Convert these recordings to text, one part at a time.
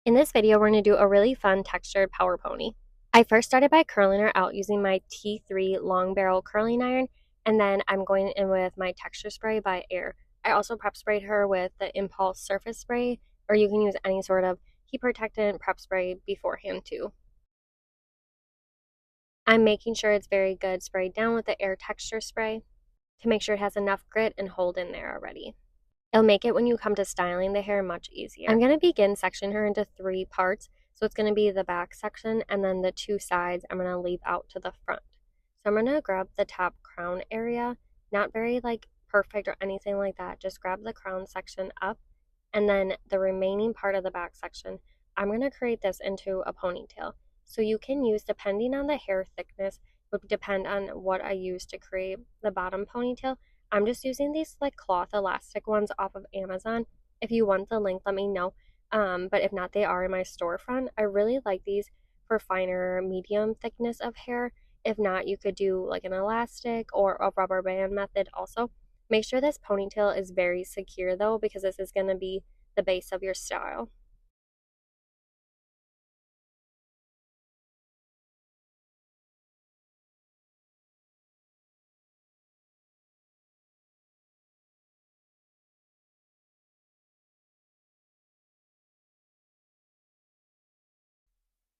In this video, we're going to do a really fun textured power pony. I first started by curling her out using my T3 long barrel curling iron, and then I'm going in with my texture spray by AIR. I also prep sprayed her with the Impulse surface spray, or you can use any sort of heat protectant prep spray beforehand too. I'm making sure it's very good sprayed down with the AIR-Texture Spray to make sure it has enough grit and hold in there already. It'll make it when you come to styling the hair much easier. I'm going to begin sectioning her into 3 parts. So it's going to be the back section, and then the 2 sides I'm going to leave out to the front. So I'm going to grab the top crown area, not very like perfect or anything like that. Just grab the crown section up, and then the remaining part of the back section, I'm going to create this into a ponytail. So you can use, depending on the hair thickness, would depend on what I use to create the bottom ponytail. I'm just using these like cloth elastic ones off of Amazon. If you want the link, let me know. But if not, they are in my storefront. I really like these for finer, medium thickness of hair. If not, you could do like an elastic or a rubber band method also. Make sure this ponytail is very secure though, because this is going to be the base of your style.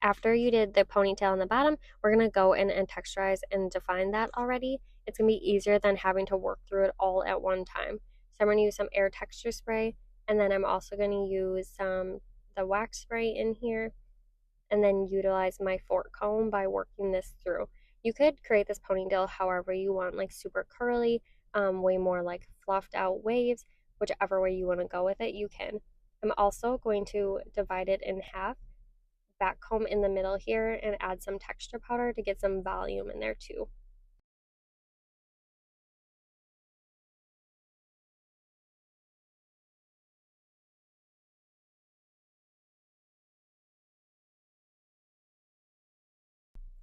After you did the ponytail on the bottom, we're going to go in and texturize and define that already. It's going to be easier than having to work through it all at one time. So I'm going to use some AIR-Texture Spray, and then I'm also going to use the wax spray in here, and then utilize my fork comb by working this through. You could create this ponytail however you want, like super curly, way more like fluffed out waves, whichever way you want to go with it, you can. I'm also going to divide it in half, back comb in the middle here, and add some texture powder to get some volume in there too.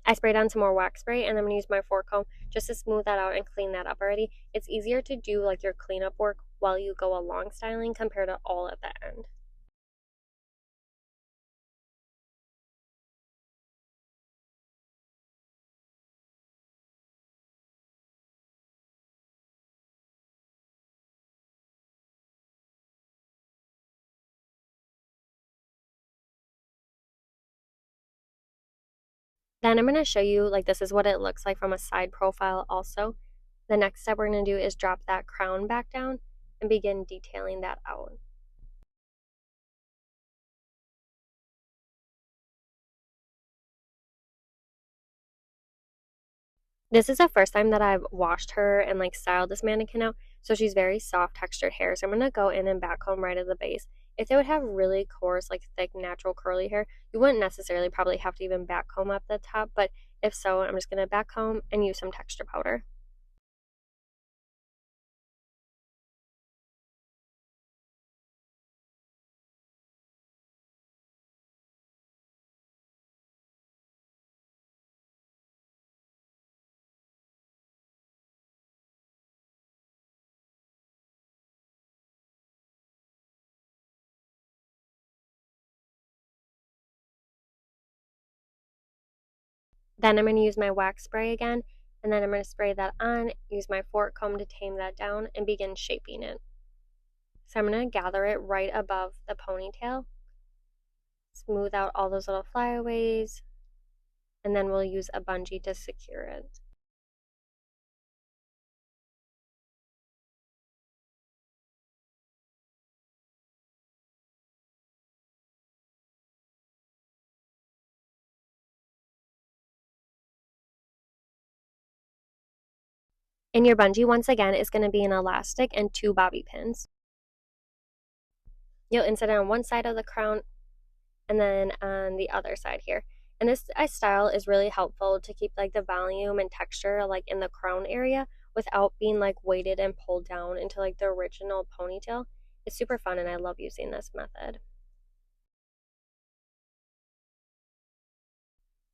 I sprayed on some more wax spray, and I'm going to use my fork comb just to smooth that out and clean that up already. It's easier to do like your cleanup work while you go along styling compared to all at the end. Then I'm going to show you, like, this is what it looks like from a side profile also. The next step we're going to do is drop that crown back down and begin detailing that out. This is the first time that I've washed her and like styled this mannequin out, so she's very soft textured hair. So I'm going to go in and back comb right at the base. If they would have really coarse, like thick, natural curly hair, you wouldn't necessarily probably have to even back comb up the top, but if so, I'm just going to back comb and use some texture powder. Then I'm going to use my wax spray again, and then I'm going to spray that on, use my fork comb to tame that down, and begin shaping it. So I'm going to gather it right above the ponytail, smooth out all those little flyaways, and then we'll use a bungee to secure it. And your bungee, once again, is going to be an elastic and 2 bobby pins. You'll insert it on one side of the crown and then on the other side here. And this style is really helpful to keep like the volume and texture like in the crown area without being like weighted and pulled down into like the original ponytail. It's super fun, and I love using this method.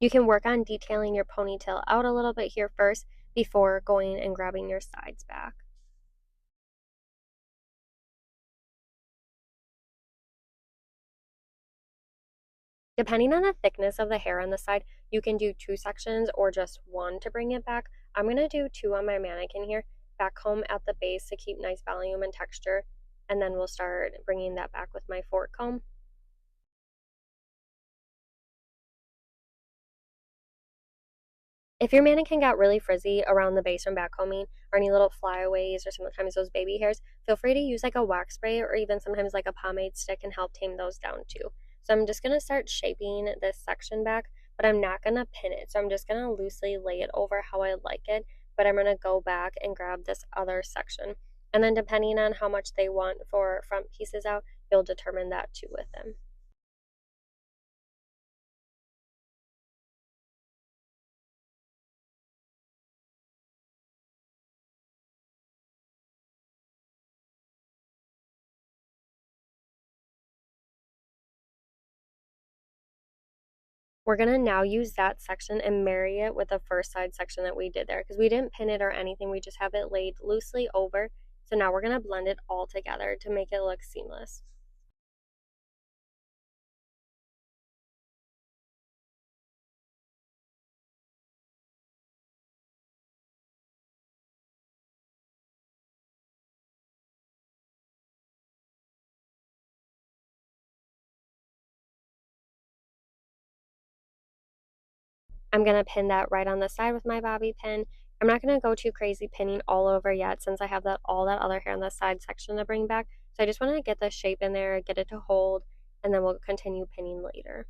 You can work on detailing your ponytail out a little bit here first before going and grabbing your sides back. Depending on the thickness of the hair on the side, you can do 2 sections or just 1 to bring it back. I'm going to do 2 on my mannequin here, back comb at the base to keep nice volume and texture, and then we'll start bringing that back with my fork comb. If your mannequin got really frizzy around the base from back combing, or any little flyaways or sometimes those baby hairs, feel free to use like a wax spray or even sometimes like a pomade stick and help tame those down too. So I'm just going to start shaping this section back, but I'm not going to pin it. So I'm just going to loosely lay it over how I like it, but I'm going to go back and grab this other section. And then depending on how much they want for front pieces out, you'll determine that too with them. We're going to now use that section and marry it with the first side section that we did there because we didn't pin it or anything. We just have it laid loosely over. So now we're going to blend it all together to make it look seamless. I'm going to pin that right on the side with my bobby pin. I'm not going to go too crazy pinning all over yet since I have all that other hair on the side section to bring back. So I just want to get the shape in there, get it to hold, and then we'll continue pinning later.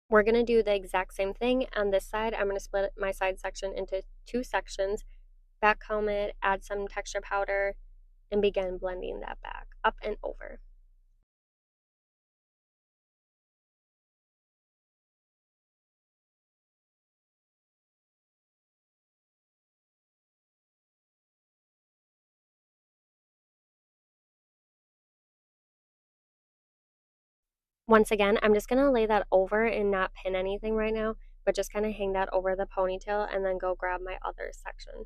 We're going to do the exact same thing on this side. I'm going to split my side section into 2 sections, back comb it, add some texture powder, and begin blending that back up and over. Once again, I'm just going to lay that over and not pin anything right now, but just kind of hang that over the ponytail and then go grab my other section.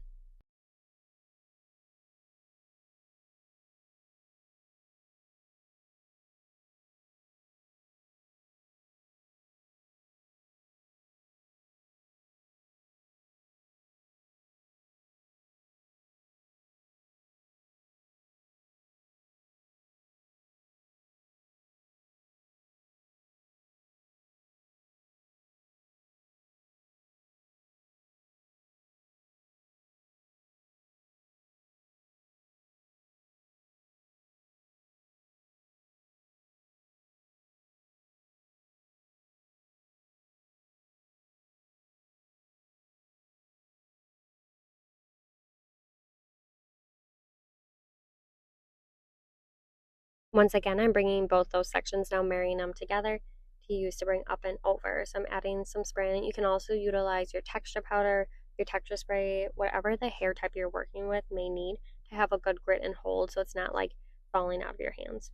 Once again, I'm bringing both those sections now, marrying them together to use to bring up and over. So I'm adding some spray. You can also utilize your texture powder, your texture spray, whatever the hair type you're working with may need to have a good grit and hold so it's not like falling out of your hands.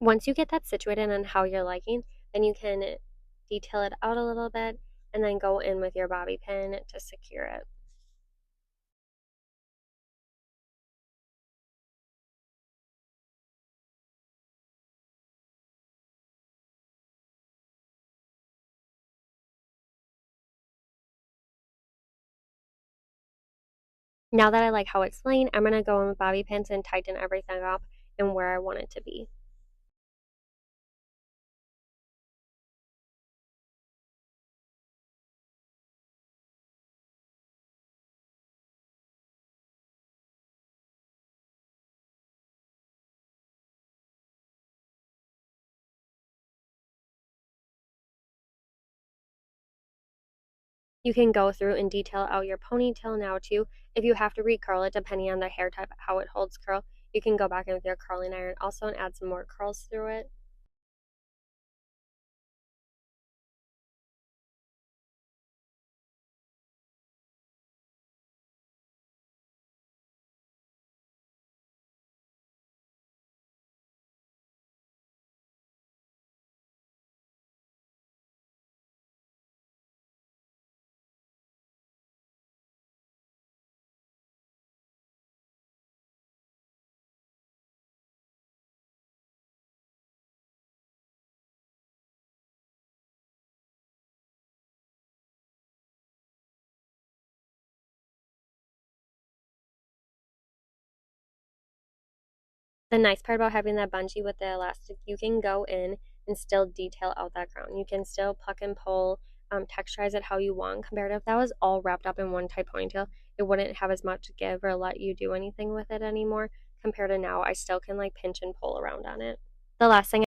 Once you get that situated on how you're liking, then you can detail it out a little bit and then go in with your bobby pin to secure it. Now that I like how it's laying, I'm going to go in with bobby pins and tighten everything up and where I want it to be. You can go through and detail out your ponytail now too. If you have to recurl it, depending on the hair type, how it holds curl, you can go back in with your curling iron also and add some more curls through it. The nice part about having that bungee with the elastic, you can go in and still detail out that crown. You can still pluck and pull, texturize it how you want. Compared to if that was all wrapped up in one type ponytail, it wouldn't have as much give or let you do anything with it anymore. Compared to now, I still can like pinch and pull around on it. The last thing